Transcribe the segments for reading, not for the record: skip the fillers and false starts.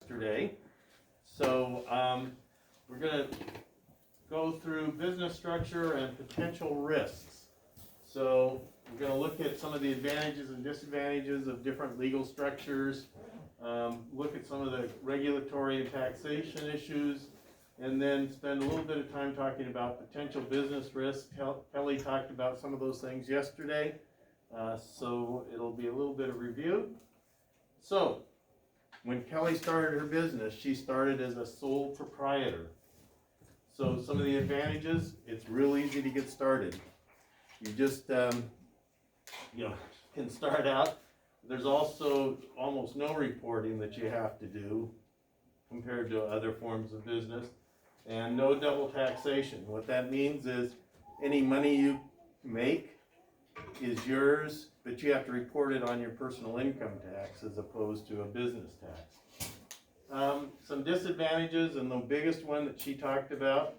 yesterday. So we're going to go through business structure and potential risks. So we're going to look at some of the advantages and disadvantages of different legal structures, look at some of the regulatory and taxation issues, and then spend a little bit of time talking about potential business risks. Kelly talked about some of those things yesterday, so it'll be a little bit of review. So, when Kelly started her business, she started as a sole proprietor. So some of the advantages, it's real easy to get started. You just, can start out. There's also almost no reporting that you have to do compared to other forms of business, and no double taxation. What that means is any money you make is yours, but you have to report it on your personal income tax as opposed to a business tax. Some disadvantages, and the biggest one that she talked about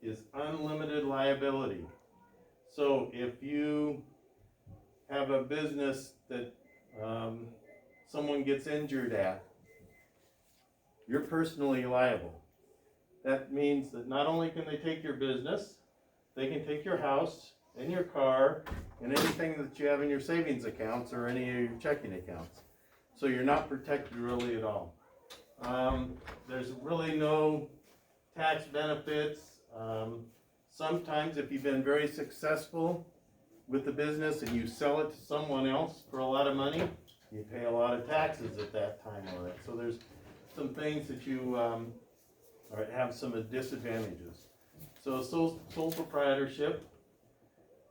is unlimited liability. So if you have a business that someone gets injured at, you're personally liable. That means that not only can they take your business, they can take your house and your car and anything that you have in your savings accounts or any of your checking accounts. So you're not protected really at all. There's really no tax benefits. Sometimes if you've been very successful with the business and you sell it to someone else for a lot of money, you pay a lot of taxes at that time on it. So there's some things that you have some disadvantages. So sole proprietorship.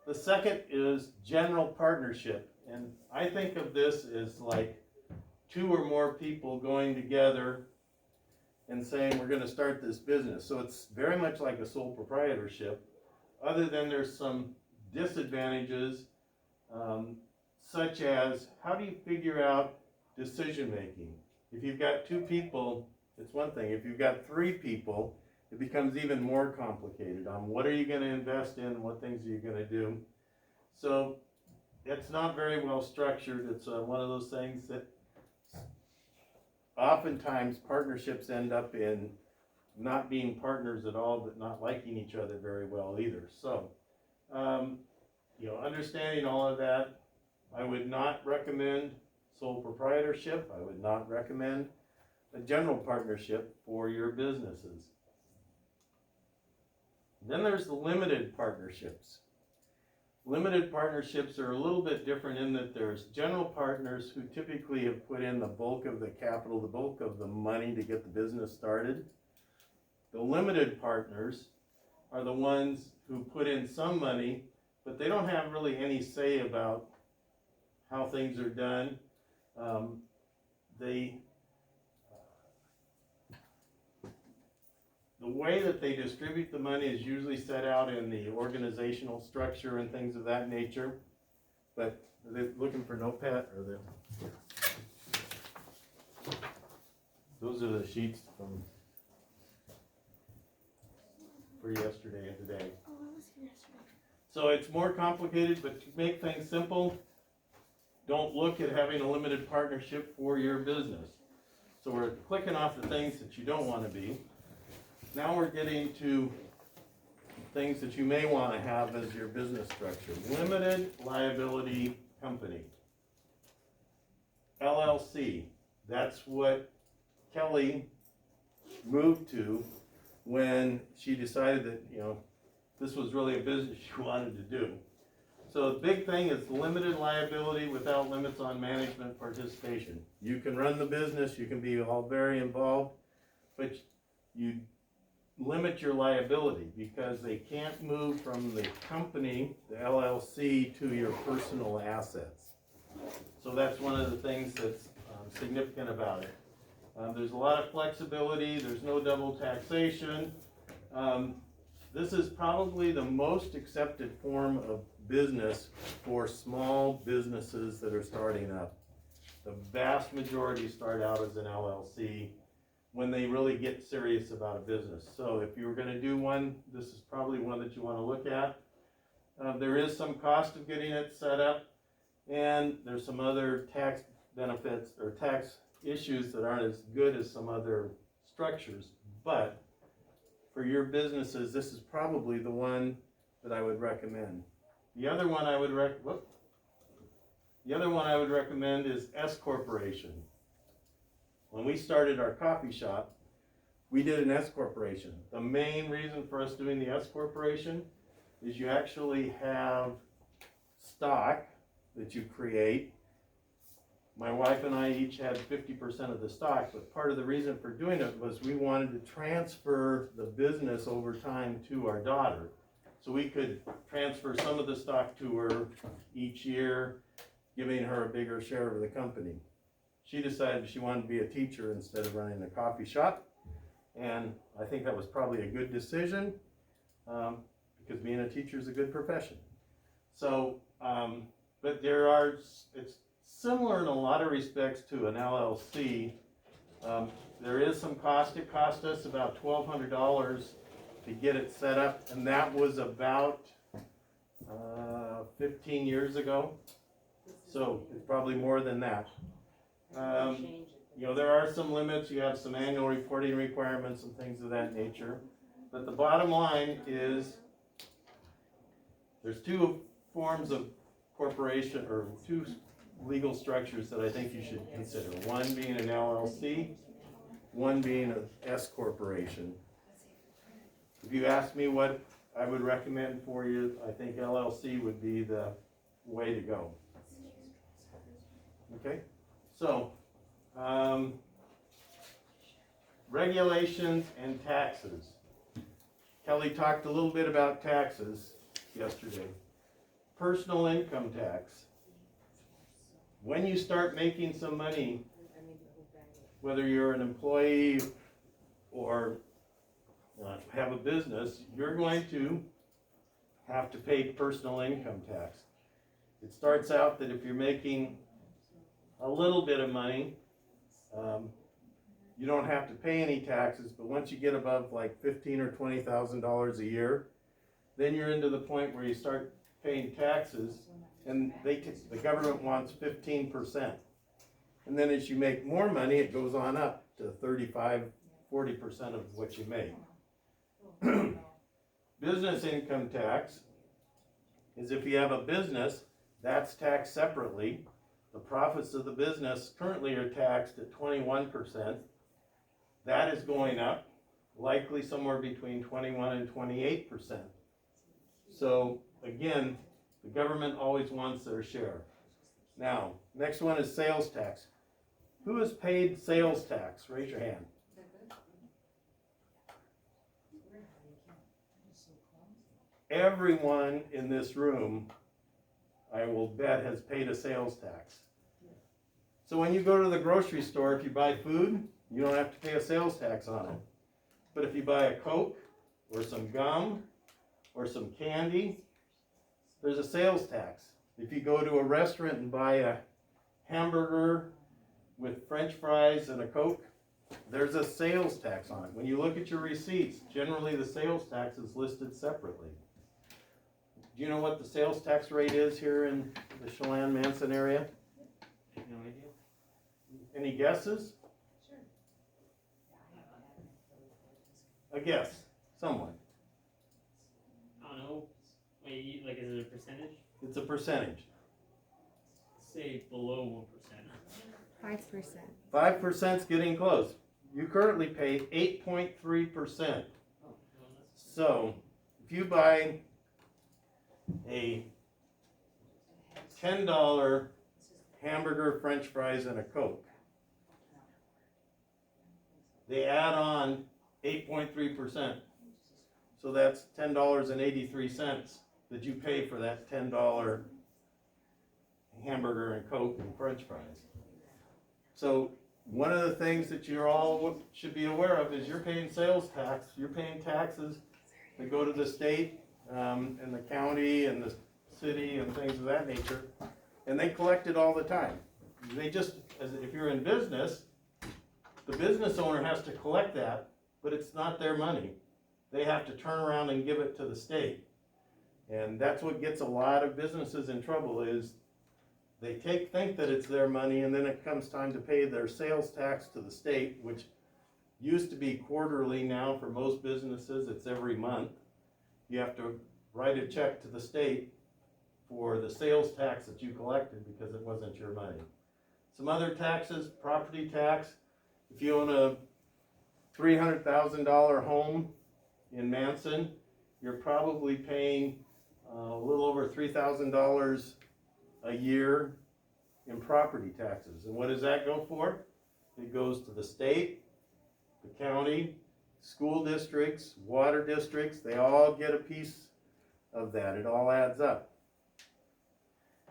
The second is general partnership, and I think of this as like two or more people going together and saying we're going to start this business. So it's very much like a sole proprietorship, other than there's some disadvantages, such as how do you figure out decision making? If you've got two people, it's one thing. If you've got three people, it becomes even more complicated on what are you going to invest in, what things are you going to do. So it's not very well structured. It's one of those things that oftentimes partnerships end up in not being partners at all, but not liking each other very well either. So, understanding all of that, I would not recommend sole proprietorship. I would not recommend a general partnership for your businesses. Then there's the limited partnerships. Limited partnerships are a little bit different in that there's general partners who typically have put in the bulk of the capital, the bulk of the money to get the business started. The limited partners are the ones who put in some money, but they don't have really any say about how things are done. The way that they distribute the money is usually set out in the organizational structure and things of that nature. But are they looking for notepad or those are the sheets for yesterday and today. Oh, I was here yesterday. So it's more complicated, but to make things simple, don't look at having a limited partnership for your business. So we're clicking off the things that you don't want to be. Now we're getting to things that you may want to have as your business structure. Limited liability company. LLC. That's what Kelly moved to when she decided that, this was really a business she wanted to do. So the big thing is limited liability without limits on management participation. You can run the business, you can be all very involved, but you limit your liability because they can't move from the company, the LLC, to your personal assets. So that's one of the things that's significant about it. There's a lot of flexibility, there's no double taxation. This is probably the most accepted form of business for small businesses that are starting up. The vast majority start out as an LLC when they really get serious about a business. So if you were going to do one, this is probably one that you want to look at. There is some cost of getting it set up, and there's some other tax benefits or tax issues that aren't as good as some other structures, but for your businesses, this is probably the one that I would recommend. The other one I would recommend is S Corporation. When we started our coffee shop, we did an S Corporation. The main reason for us doing the S Corporation is you actually have stock that you create. My wife and I each had 50% of the stock, but part of the reason for doing it was we wanted to transfer the business over time to our daughter. So we could transfer some of the stock to her each year, giving her a bigger share of the company. She decided she wanted to be a teacher instead of running a coffee shop, and I think that was probably a good decision, because being a teacher is a good profession. So, but it's similar in a lot of respects to an LLC. There is some cost. It cost us about $1,200 to get it set up, and that was about 15 years ago. So it's probably more than that. There are some limits. You have some annual reporting requirements and things of that nature. But the bottom line is there's two forms of corporation, or two legal structures that I think you should consider. One being an LLC, one being an S Corporation. If you ask me what I would recommend for you, I think LLC would be the way to go. Okay, so regulations and taxes. Kelly talked a little bit about taxes yesterday. Personal income tax. When you start making some money, whether you're an employee or have a business, you're going to have to pay personal income tax. It starts out that if you're making a little bit of money, you don't have to pay any taxes, but once you get above like $15,000 or $20,000 a year, then you're into the point where you start paying taxes, and the government wants 15%. And then as you make more money, it goes on up to 35, 40% of what you make. Business income tax is if you have a business, that's taxed separately. The profits of the business currently are taxed at 21%. That is going up, likely somewhere between 21 and 28%. So again, the government always wants their share. Now, next one is sales tax. Who has paid sales tax? Raise your hand. Everyone in this room, I will bet, has paid a sales tax. So when you go to the grocery store, if you buy food, you don't have to pay a sales tax on it. But if you buy a Coke or some gum or some candy, there's a sales tax. If you go to a restaurant and buy a hamburger with French fries and a Coke, there's a sales tax on it. When you look at your receipts, generally the sales tax is listed separately. Do you know what the sales tax rate is here in the Chelan-Manson area? No idea. Any guesses? Sure. A guess, someone. I don't know. Wait, like, is it a percentage? It's a percentage. Say below 1%. 5%. 5%'s getting close. You currently pay 8.3%. So, if you buy a $10 hamburger, French fries, and a Coke, they add on 8.3%. So that's $10.83 that you pay for that $10 hamburger and Coke and French fries. So one of the things that you all should be aware of is you're paying sales tax. You're paying taxes that go to the state and the county and the city and things of that nature, and they collect it all the time. They just, if you're in business, the business owner has to collect that, but it's not their money. They have to turn around and give it to the state. And that's what gets a lot of businesses in trouble is they think that it's their money, and then it comes time to pay their sales tax to the state, which used to be quarterly. Now for most businesses it's every month. You have to write a check to the state for the sales tax that you collected because it wasn't your money. Some other taxes: property tax. If you own a $300,000 home in Manson, you're probably paying a little over $3,000 a year in property taxes. And what does that go for? It goes to the state, the county, school districts, water districts. They all get a piece of that. It all adds up.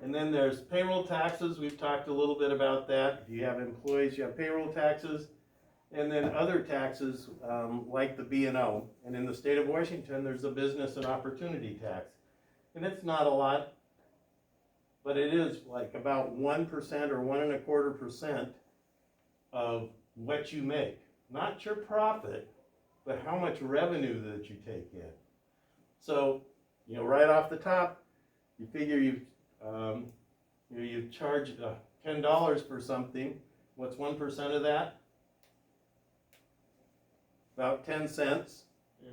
And then there's payroll taxes. We've talked a little bit about that. If you have employees, you have payroll taxes. And then other taxes like the B&O. And in the state of Washington, there's a business and opportunity tax. And it's not a lot, but it is like about 1% or 1.25% of what you make. Not your profit, but how much revenue that you take in. So, right off the top, you figure you charge $10 for something. What's 1% of that? About 10 cents. Yeah.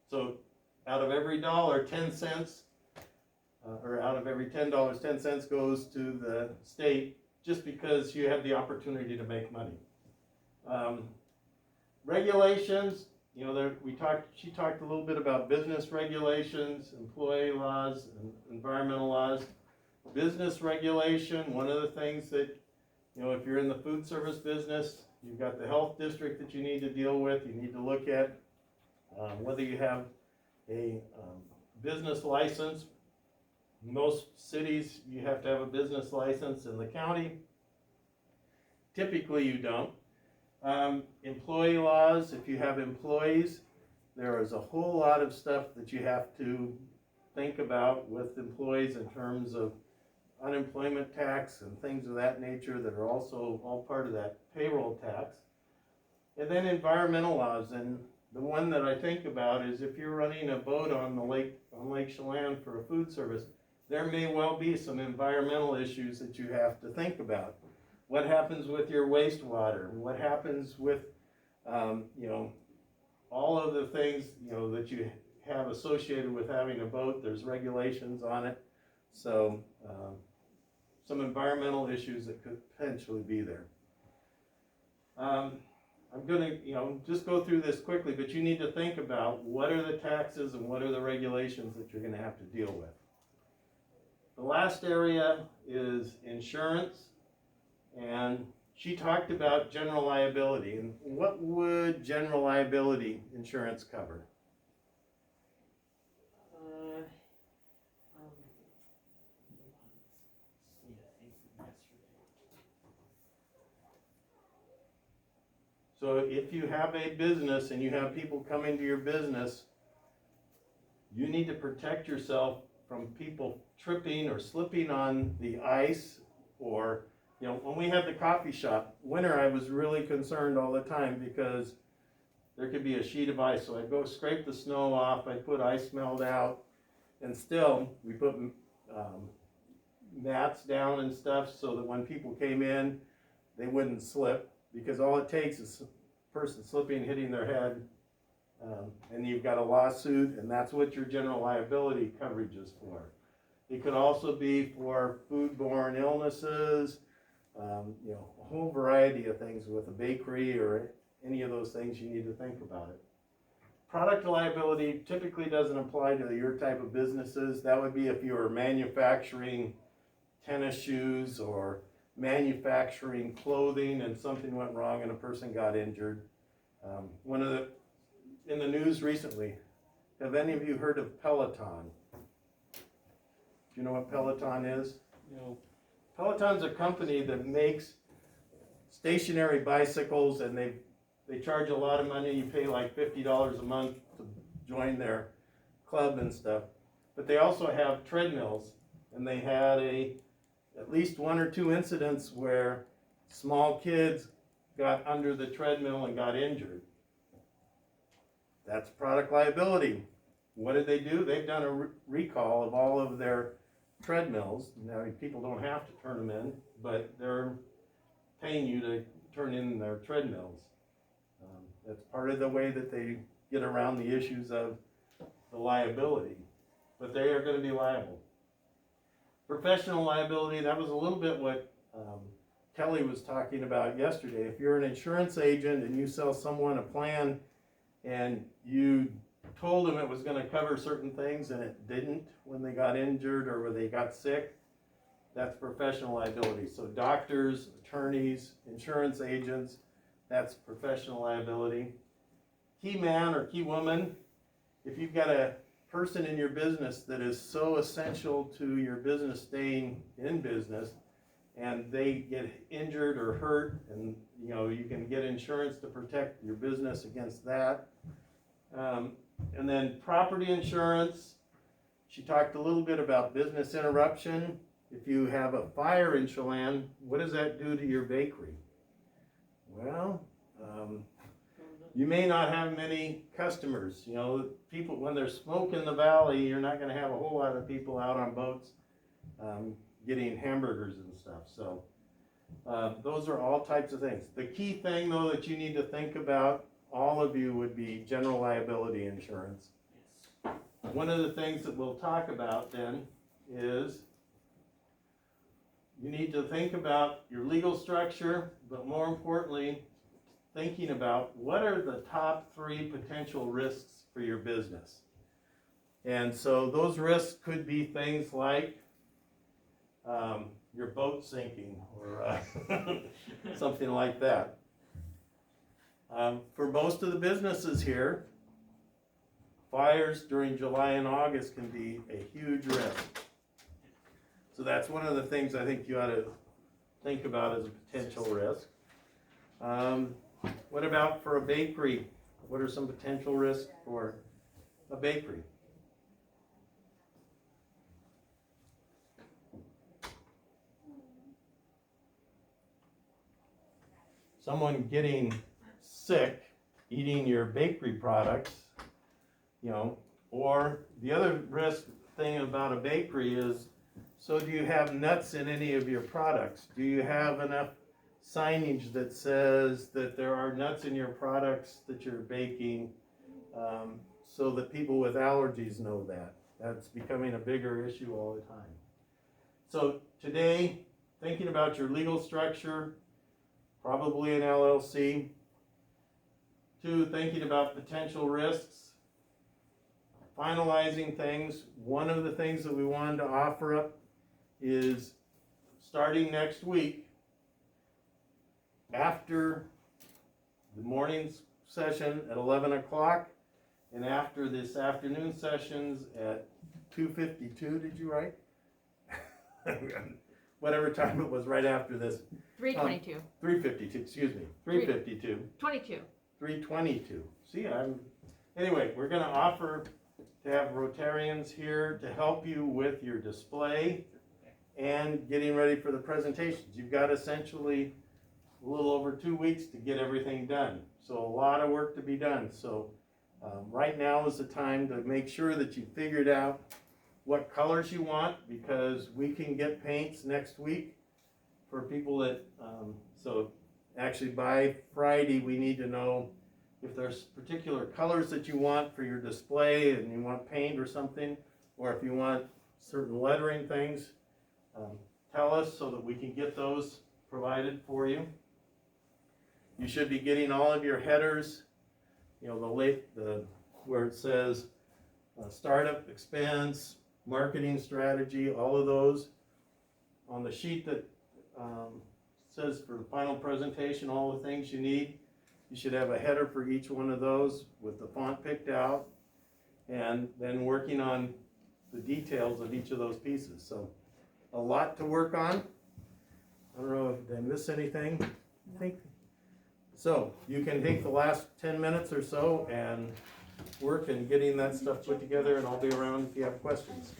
So out of every dollar, 10 cents, or out of every $10, 10 cents goes to the state just because you have the opportunity to make money. Regulations, she talked a little bit about business regulations, employee laws, and environmental laws. Business regulation, one of the things that, if you're in the food service business, you've got the health district that you need to deal with. You need to look at whether you have a business license. In most cities, you have to have a business license. In the county, typically you don't. Employee laws, if you have employees, there is a whole lot of stuff that you have to think about with employees in terms of unemployment tax and things of that nature that are also all part of that payroll tax. And then environmental laws, and the one that I think about is if you're running a boat on Lake Chelan for a food service, there may well be some environmental issues that you have to think about. What happens with your wastewater? What happens with, all of the things, that you have associated with having a boat? There's regulations on it. So, some environmental issues that could potentially be there. I'm going to, just go through this quickly, but you need to think about what are the taxes and what are the regulations that you're going to have to deal with. The last area is insurance, and she talked about general liability. And what would general liability insurance cover? So if you have a business and you have people come into your business, you need to protect yourself from people tripping or slipping on the ice. Or, when we had the coffee shop, winter, I was really concerned all the time because there could be a sheet of ice. So I'd go scrape the snow off, I'd put ice melt out, and still we put mats down and stuff so that when people came in, they wouldn't slip. Because all it takes is a person slipping, hitting their head, and you've got a lawsuit, and that's what your general liability coverage is for. It could also be for foodborne illnesses, a whole variety of things with a bakery or any of those things. You need to think about it. Product liability typically doesn't apply to your type of businesses. That would be if you were manufacturing tennis shoes or manufacturing clothing and something went wrong and a person got injured. In the news recently, have any of you heard of Peloton? Do you know what Peloton is? No. Peloton's a company that makes stationary bicycles, and they charge a lot of money. You pay like $50 a month to join their club and stuff. But they also have treadmills, and they had at least 1 or 2 incidents where small kids got under the treadmill and got injured. That's product liability. What did they do? They've done a recall of all of their treadmills. Now, people don't have to turn them in, but they're paying you to turn in their treadmills. That's part of the way that they get around the issues of the liability, but they are gonna be liable. Professional liability, that was a little bit what Kelly was talking about yesterday. If you're an insurance agent and you sell someone a plan and you told them it was gonna cover certain things and it didn't when they got injured or when they got sick, that's professional liability. So doctors, attorneys, insurance agents, that's professional liability. Key man or key woman, if you've got a person in your business that is so essential to your business staying in business and they get injured or hurt, and you can get insurance to protect your business against that. And then property insurance, she talked a little bit about business interruption. If you have a fire in Chelan, what does that do to your bakery? Well, you may not have many customers. People, when there's smoke in the valley, you're not gonna have a whole lot of people out on boats getting hamburgers and stuff. So those are all types of things. The key thing though that you need to think about, all of you, would be general liability insurance. Yes. One of the things that we'll talk about then is you need to think about your legal structure, but more importantly, thinking about what are the top 3 potential risks for your business. And so those risks could be things like your boat sinking or something like that. For most of the businesses here, fires during July and August can be a huge risk. So that's one of the things I think you ought to think about as a potential risk. What about for a bakery? What are some potential risks for a bakery? Someone getting sick eating your bakery products, or the other risk thing about a bakery is, so do you have nuts in any of your products? Do you have enough signage that says that there are nuts in your products that you're baking, so that people with allergies know that? That's becoming a bigger issue all the time. So today, thinking about your legal structure, probably an LLC. 2, thinking about potential risks, finalizing things. One of the things that we wanted to offer up is starting next week, after the morning's session at 11 o'clock and after this afternoon sessions at 2:52, did you write? Whatever time it was right after this. 3:22. 3:52, excuse me, 3:52. 22. 3:22. See, anyway, we're gonna offer to have Rotarians here to help you with your display and getting ready for the presentations. You've got essentially a little over 2 weeks to get everything done. So a lot of work to be done. So right now is the time to make sure that you figured out what colors you want, because we can get paints next week for people that, so actually by Friday we need to know if there's particular colors that you want for your display and you want paint or something, or if you want certain lettering things, tell us so that we can get those provided for you. You should be getting all of your headers, where it says startup expense, marketing strategy, all of those. On the sheet that says for the final presentation, all the things you need, you should have a header for each one of those with the font picked out, and then working on the details of each of those pieces. So a lot to work on. I don't know if I missed anything. I think so. You can take the last 10 minutes or so and work in getting that stuff put together, and I'll be around if you have questions.